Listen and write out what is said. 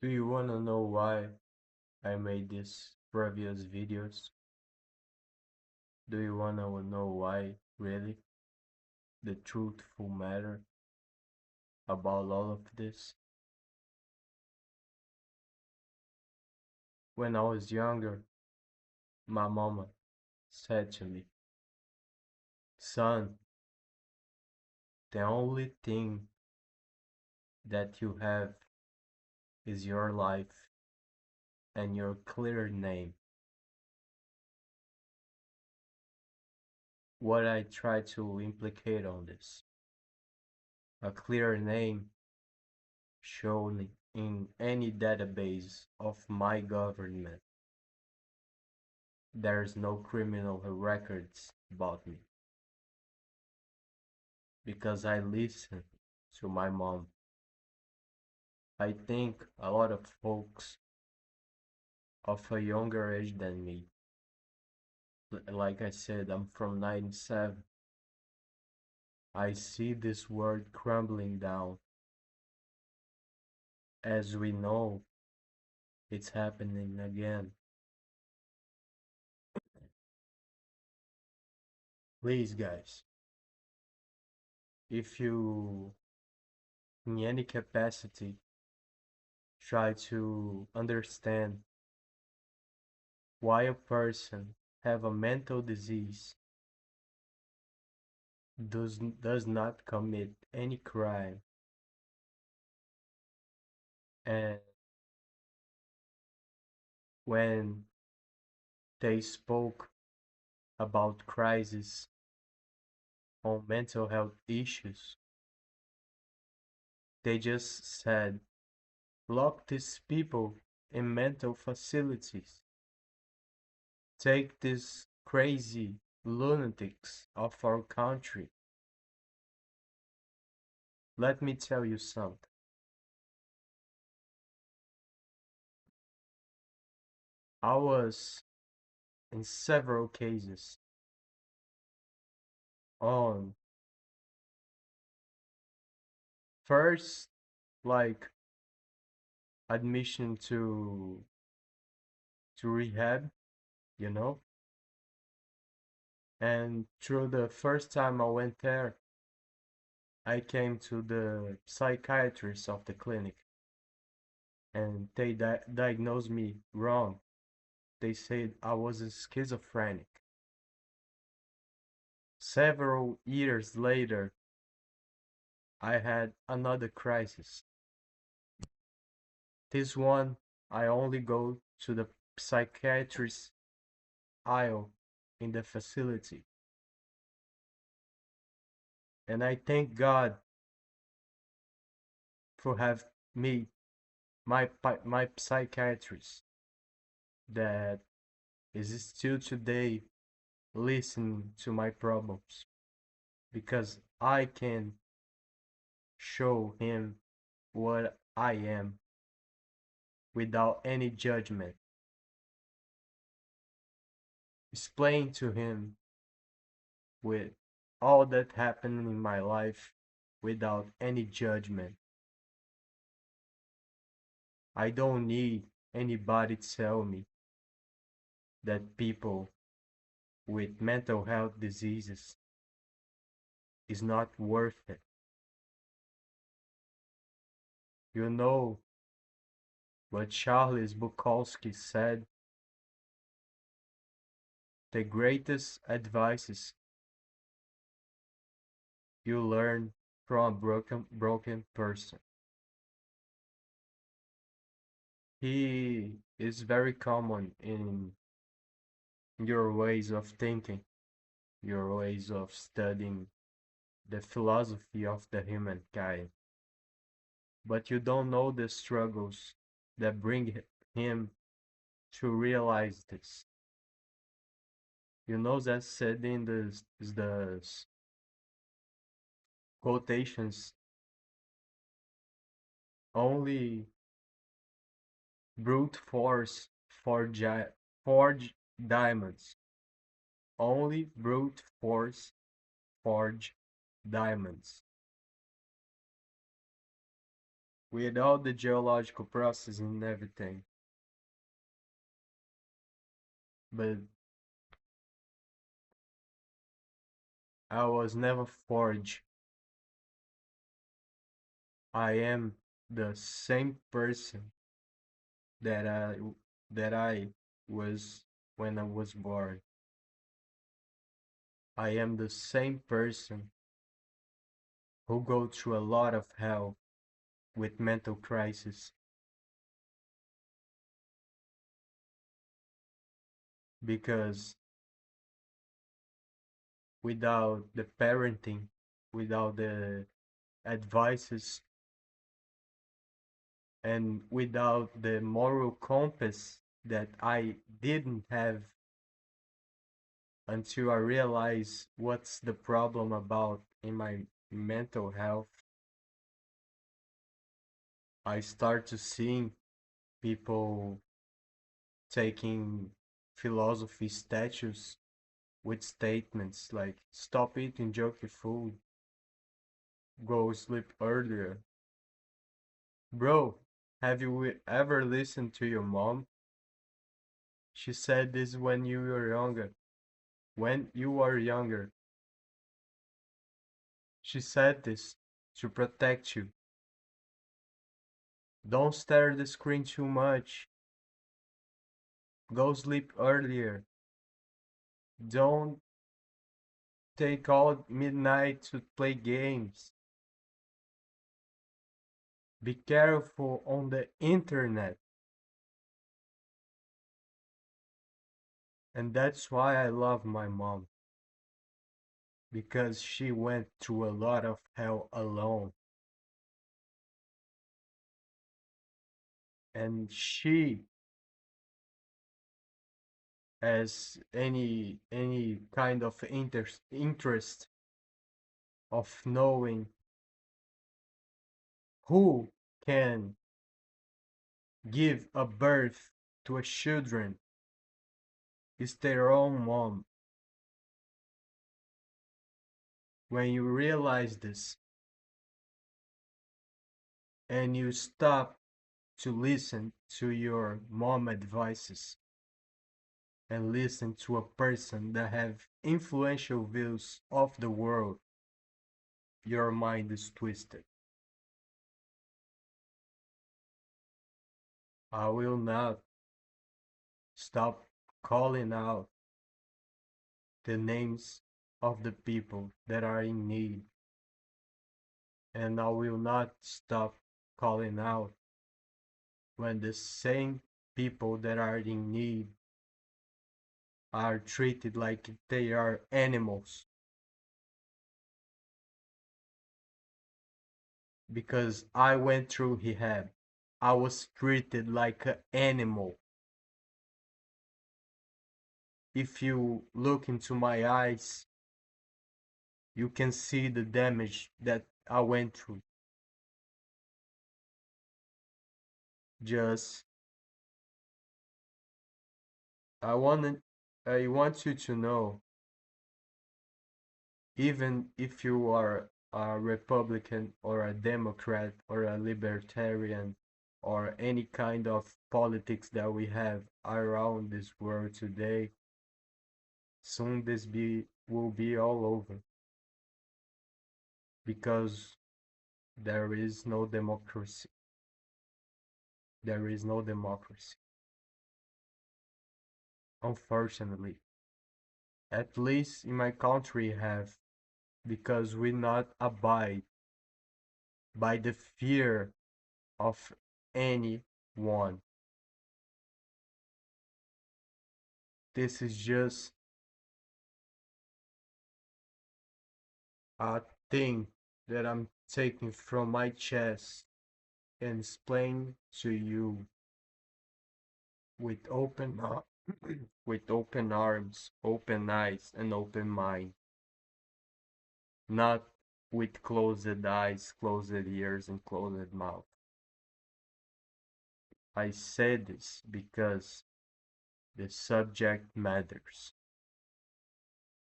Do you wanna know why I made these previous videos? Do you wanna know why, really? The truthful matter about all of this? When I was younger, my mama said to me, son, the only thing that you have is your life and your clear name. What I try to implicate on this, a clear name shown in any database of my government. There's no criminal records about me because I listen to my mom. I think a lot of folks of a younger age than me, like I said, I'm from 97. I see this world crumbling down. As we know, it's happening again. Please, guys, if you, in any capacity, try to understand why a person have a mental disease does not commit any crime, and when they spoke about crisis on mental health issues, they just said lock these people in mental facilities, take these crazy lunatics of our country. Let me tell you something. I was in several cases on first, like, admission to rehab, you know, and through the first time I went there, I came to the psychiatrist of the clinic, and they diagnosed me wrong. They said I was a schizophrenic. Several years later, I had another crisis. This one, I only go to the psychiatrist aisle in the facility. And I thank God for have me, my psychiatrist, that is still today listening to my problems, because I can show him what I am without any judgment. Explain to him with all that happened in my life without any judgment. I don't need anybody to tell me that people with mental health diseases is not worth it. You know what Charles Bukowski said? The greatest advices you learn from a broken person. He is very common in your ways of thinking, your ways of studying the philosophy of the humankind. But you don't know the struggles that bring him to realize this. You know that said in the quotations, only brute force forge diamonds. Only brute force forge diamonds. with all the geological process and everything. But I was never forged. I am the same person that I was when I was born. I am the same person who go through a lot of hell with mental crisis because without the parenting, without the advices, and without the moral compass that I didn't have until I realized what's the problem about in my mental health, I start to see people taking philosophy statues with statements like stop eating junky food, go sleep earlier. Bro, have you ever listened to your mom? She said this when you were younger. When you were younger, she said this to protect you. Don't stare at the screen too much. Go sleep earlier. Don't take all midnight to play games. Be careful on the internet. And that's why I love my mom. Because she went through a lot of hell alone. And she, as any kind of interest of knowing who can give a birth to a children is their own mom. When you realize this and you stop to listen to your mom advices and listen to a person that have influential views of the world, your mind is twisted. I will not stop calling out the names of the people that are in need, and I will not stop calling out when the same people that are in need are treated like they are animals. Because I went through rehab, I was treated like an animal. If you look into my eyes, you can see the damage that I went through. Just, I wanted, I want you to know, even if you are a Republican or a Democrat or a Libertarian or any kind of politics that we have around this world today, soon will be all over because there is no democracy. There is no democracy. Unfortunately, at least in my country have, because we not abide by the fear of anyone. This is just a thing that I'm taking from my chest and explain to you with with open arms, open eyes, and open mind, not with closed eyes, closed ears, and closed mouth. I say this because the subject matters.